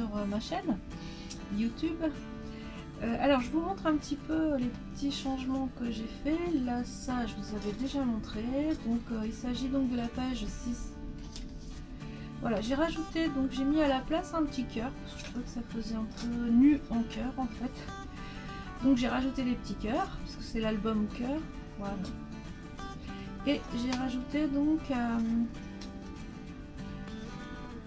sur ma chaîne YouTube. Alors je vous montre un petit peu les petits changements que j'ai fait. Là ça je vous avais déjà montré, donc il s'agit donc de la page 6. Voilà, j'ai rajouté, donc j'ai mis à la place un petit cœur, parce que je trouvais que ça faisait un peu nu en cœur en fait. Donc j'ai rajouté des petits cœurs, parce que c'est l'album cœur, voilà. Et j'ai rajouté donc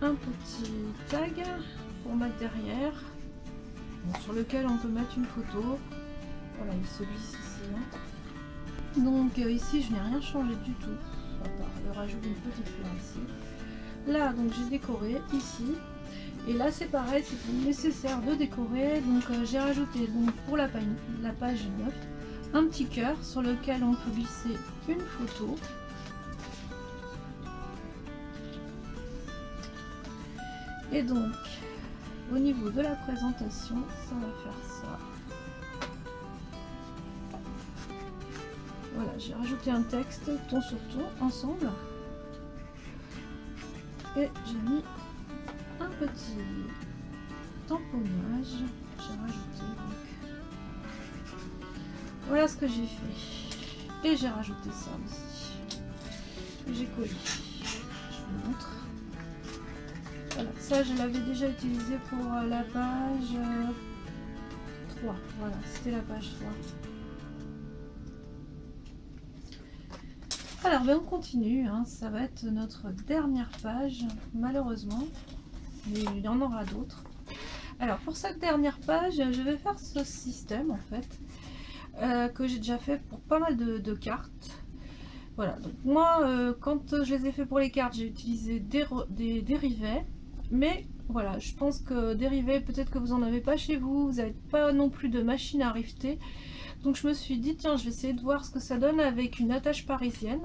un petit tag pour mettre derrière, bon, sur lequel on peut mettre une photo. Voilà, il se glisse ici. Hein. Donc ici je n'ai rien changé du tout, à part le rajout d'une petite fleur ici. Là donc j'ai décoré ici, et là c'est pareil, c'est nécessaire de décorer, donc j'ai rajouté donc pour la page 9 un petit cœur sur lequel on peut glisser une photo. Et donc au niveau de la présentation, ça va faire ça. Voilà, j'ai rajouté un texte ton sur ton ensemble. Et j'ai mis un petit tamponnage, j'ai rajouté donc. Voilà ce que j'ai fait. Et j'ai rajouté ça aussi. J'ai collé. Je vous montre. Voilà, ça je l'avais déjà utilisé pour la page 3. Voilà, c'était la page 3. Alors ben on continue, hein. Ça va être notre dernière page malheureusement, mais il y en aura d'autres. Alors pour cette dernière page je vais faire ce système en fait que j'ai déjà fait pour pas mal de cartes. Voilà, donc moi quand je les ai fait pour les cartes j'ai utilisé des dérivés, mais voilà, je pense que dérivés peut-être que vous en avez pas chez vous, vous n'avez pas non plus de machine à rifter. Donc je me suis dit tiens je vais essayer de voir ce que ça donne avec une attache parisienne.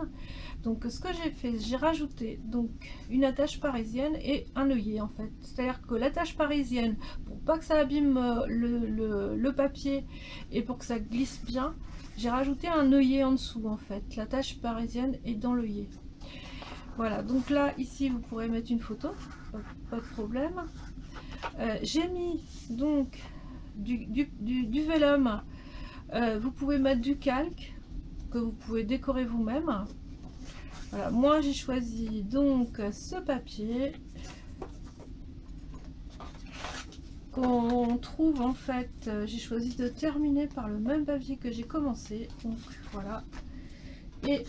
Donc ce que j'ai fait, j'ai rajouté donc une attache parisienne et un œillet en fait. C'est-à-dire que l'attache parisienne, pour pas que ça abîme le papier et pour que ça glisse bien, j'ai rajouté un œillet en dessous en fait. L'attache parisienne est dans l'œillet. Voilà, donc là ici vous pourrez mettre une photo, pas de problème. J'ai mis donc du vélum. Vous pouvez mettre du calque que vous pouvez décorer vous-même. Voilà, moi j'ai choisi donc ce papier qu'on trouve en fait, j'ai choisi de terminer par le même papier que j'ai commencé, donc voilà. Et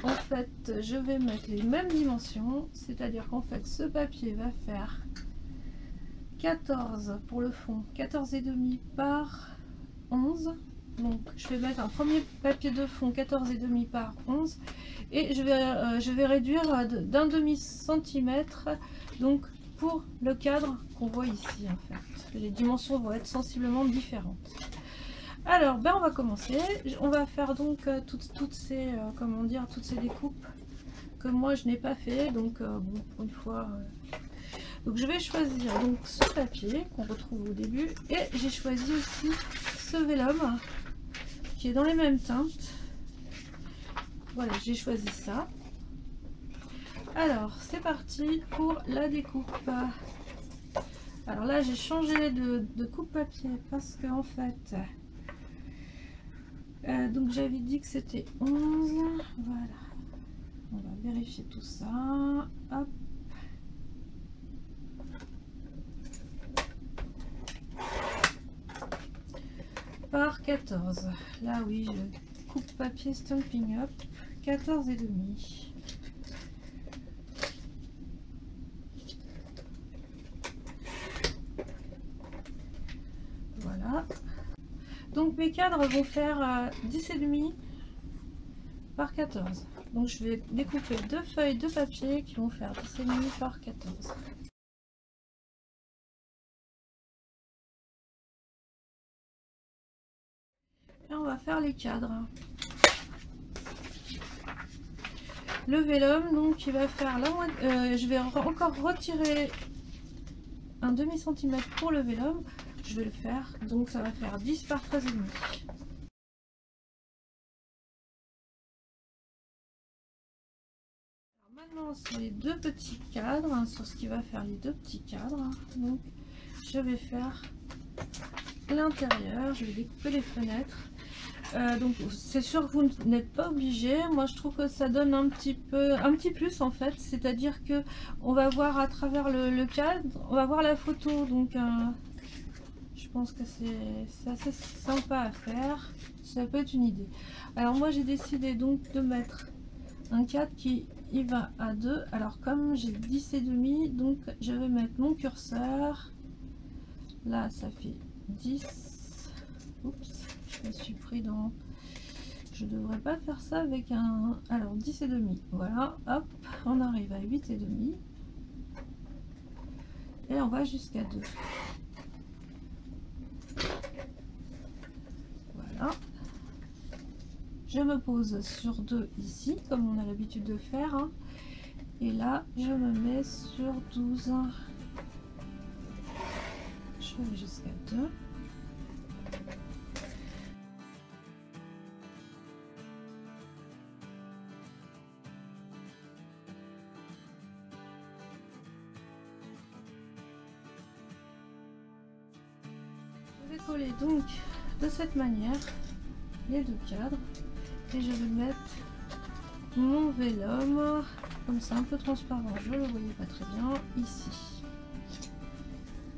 en fait je vais mettre les mêmes dimensions, c'est à dire qu'en fait ce papier va faire 14 pour le fond, 14,5 par 11. Donc je vais mettre un premier papier de fond 14,5 par 11 et je vais réduire d'un demi-centimètre donc pour le cadre qu'on voit ici en fait. Les dimensions vont être sensiblement différentes. Alors ben on va commencer, on va faire donc toutes ces comment dire, toutes ces découpes que moi je n'ai pas fait, donc bon, pour une fois donc je vais choisir donc ce papier qu'on retrouve au début, et j'ai choisi aussi ce vélum qui est dans les mêmes teintes. Voilà, j'ai choisi ça. Alors c'est parti pour la découpe. Alors là j'ai changé de coupe papier parce que en fait donc j'avais dit que c'était 11. Voilà, on va vérifier tout ça. Hop. Par 14. Là oui, je coupe papier Stampin' Up 14,5. Voilà. Donc mes cadres vont faire 10,5 par 14. Donc je vais découper deux feuilles de papier qui vont faire 10,5 par 14. Et on va faire les cadres. Le vélum, donc il va faire la moitié. Je vais encore retirer un demi-centimètre pour le vélum. Je vais le faire, donc ça va faire 10 par 13,5. Maintenant sur les deux petits cadres, sur ce qui va faire les deux petits cadres, donc je vais faire l'intérieur, je vais découper les fenêtres. Donc c'est sûr que vous n'êtes pas obligé. Moi je trouve que ça donne un petit plus en fait, c'est-à-dire que on va voir à travers le cadre, on va voir la photo, donc je pense que c'est assez sympa à faire. Ça peut être une idée. Alors moi j'ai décidé donc de mettre un cadre qui y va à 2. Alors comme j'ai 10,5, donc je vais mettre mon curseur là, ça fait 10. Oups, je me suis pris dans... Je devrais pas faire ça avec un... Alors 10,5, voilà, hop, on arrive à 8,5 et on va jusqu'à 2. Voilà, je me pose sur 2 ici comme on a l'habitude de faire, hein. Et là je me mets sur 12, je vais jusqu'à 2. Je vais coller donc de cette manière les 2 cadres et je vais mettre mon vélum comme ça, un peu transparent, je le voyais pas très bien ici.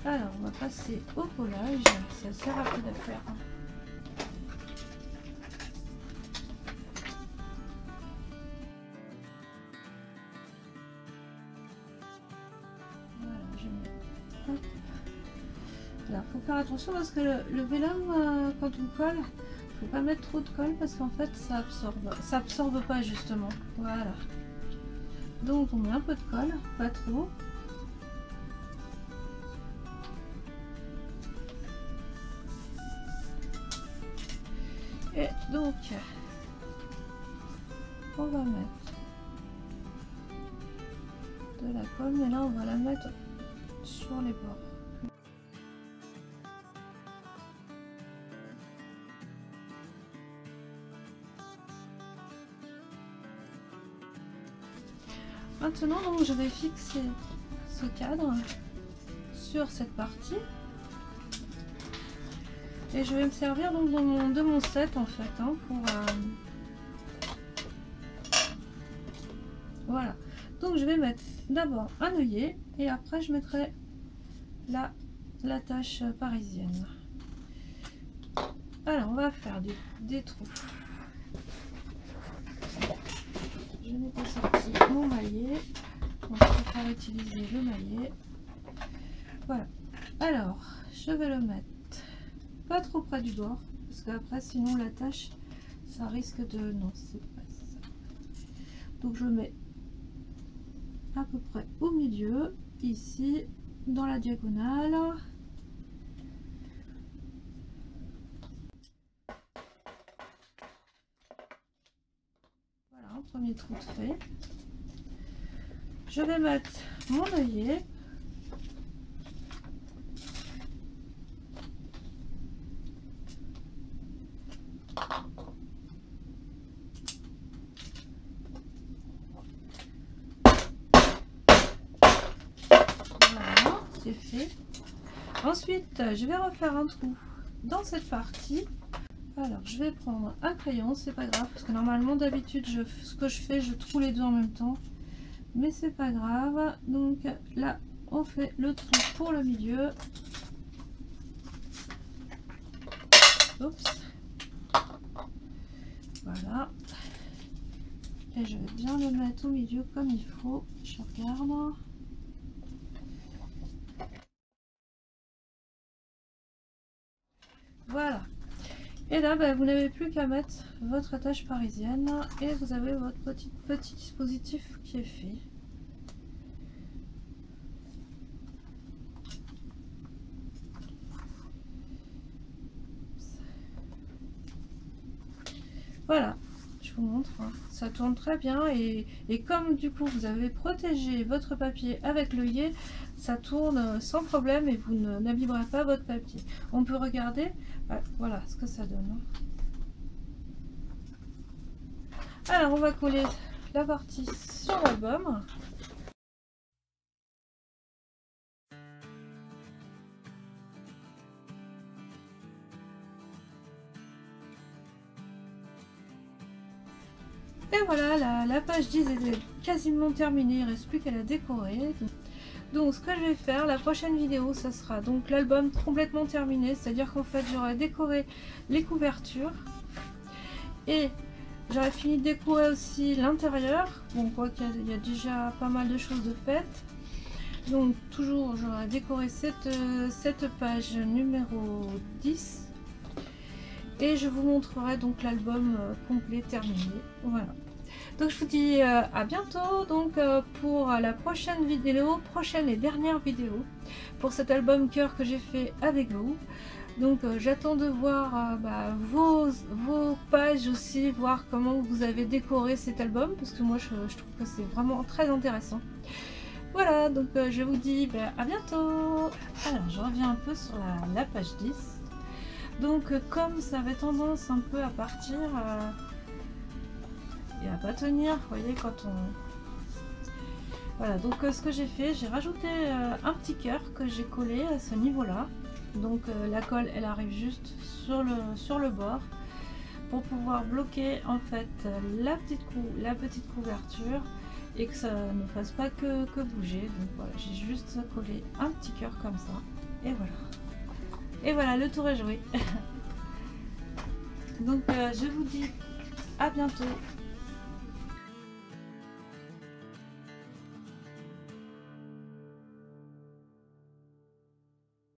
Alors on va passer au collage, c'est assez rapide à faire. Voilà, je mets. Hop. Alors faut faire attention parce que le vélum, quand on colle, faut pas mettre trop de colle parce qu'en fait ça absorbe pas justement. Voilà, donc on met un peu de colle, pas trop. Et donc on va mettre de la colle, mais là on va la mettre sur les bords. Maintenant, donc, je vais fixer ce cadre sur cette partie et je vais me servir donc de mon set en fait, hein, pour voilà. Donc je vais mettre d'abord un œillet et après je mettrai la tache parisienne. Alors on va faire des trous. Je n'ai pas sorti mon maillet, donc je préfère utiliser le maillet. Voilà, alors je vais le mettre pas trop près du bord parce qu'après sinon la tâche ça risque de... Non, c'est pas ça. Donc je le mets à peu près au milieu, ici dans la diagonale. Voilà, un premier trou de fait. Je vais mettre mon œillet. Voilà, c'est fait. Ensuite, je vais refaire un trou dans cette partie. Alors, je vais prendre un crayon, c'est pas grave, parce que normalement, d'habitude, ce que je fais, je troue les deux en même temps. Mais c'est pas grave. Donc là, on fait le trou pour le milieu. Oups. Voilà. Et je vais bien le mettre au milieu comme il faut. Je regarde. Voilà. Et là, bah, vous n'avez plus qu'à mettre votre attache parisienne et vous avez votre petit dispositif qui est fait. Voilà, je vous montre, hein. Ça tourne très bien et comme du coup vous avez protégé votre papier avec l'œillet, ça tourne sans problème et vous n'abîmerez pas votre papier. On peut regarder, voilà ce que ça donne. Alors on va coller la partie sur l'album. Et voilà, la page 10 est quasiment terminée, il ne reste plus qu'à la décorer. Donc ce que je vais faire, la prochaine vidéo, ça sera donc l'album complètement terminé, c'est-à-dire qu'en fait j'aurai décoré les couvertures et j'aurais fini de décorer aussi l'intérieur. Bon, quoi qu'il y a déjà pas mal de choses de faites. Donc toujours j'aurais décoré cette page numéro 10 et je vous montrerai donc l'album complet terminé. Voilà. Donc je vous dis à bientôt donc pour la prochaine vidéo, prochaine et dernière vidéo pour cet album cœur que j'ai fait avec vous. Donc j'attends de voir vos pages aussi, voir comment vous avez décoré cet album parce que moi je trouve que c'est vraiment très intéressant. Voilà, donc je vous dis à bientôt. Alors je reviens un peu sur la page 10. Donc comme ça avait tendance un peu à partir et à pas tenir, vous voyez, quand on... Voilà, donc ce que j'ai fait, j'ai rajouté un petit cœur que j'ai collé à ce niveau-là. Donc la colle, elle arrive juste sur le bord pour pouvoir bloquer en fait la petite couverture et que ça ne fasse pas que bouger. Donc voilà, j'ai juste collé un petit cœur comme ça et voilà. Et voilà, le tour est joué. Donc je vous dis à bientôt